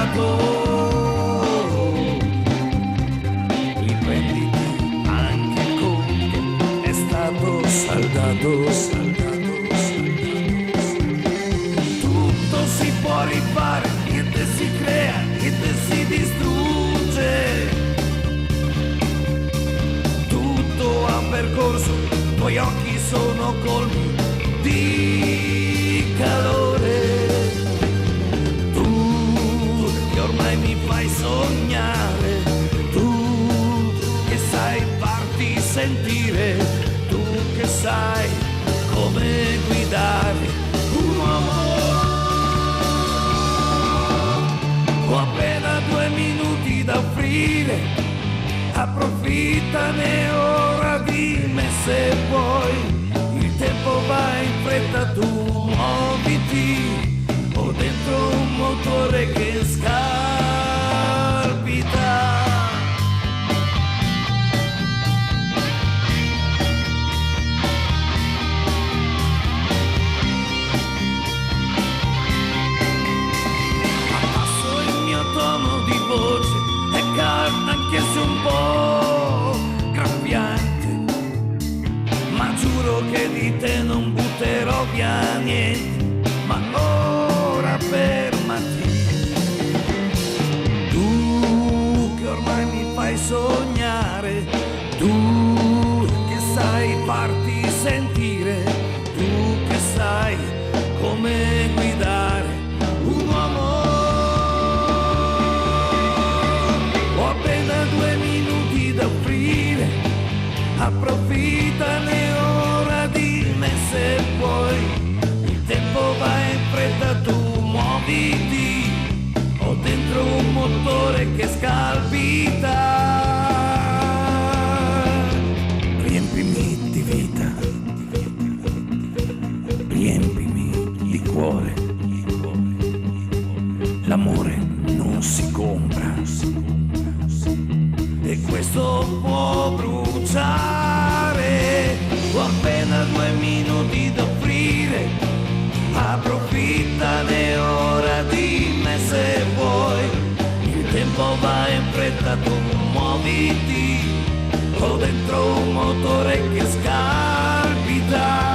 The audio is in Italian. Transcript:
saldato. Riprenditi, anche il conto è stato saldato. Tutto si può rifare, niente si crea, niente si distrugge. Tutto ha un percorso, i tuoi occhi sono colmi di calore. Tu che ormai mi fai sognare, tu che sai farti sentire, tu che sai come guidare un uomo. Ho appena 2 minuti da offrire, approfittane ora, dimmi se vuoi. Il tempo va in fretta, tu muoviti, ho dentro un motore che scalpita. Abbasso il mio tono di voce, è calma anche se un po' graffiante, ma giuro che di te non butterò via niente. Ma ora fermati, tu che ormai mi fai sognare, tu che sai farti sentire, tu che sai come guidare un uomo. Ho appena 2 minuti da offrire, approfittane ora, dimmi se vuoi. Il tempo va in fretta, tu muoviti, ho dentro un motore che scalpita. Riempimi di vita, riempimi di cuore. L'amore non si compra e questo può bruciare. Ho appena 2 minuti da offrire, approfittane ora, dimmi se vuoi. Il tempo va in fretta, tu muoviti, ho dentro un motore che scalpita.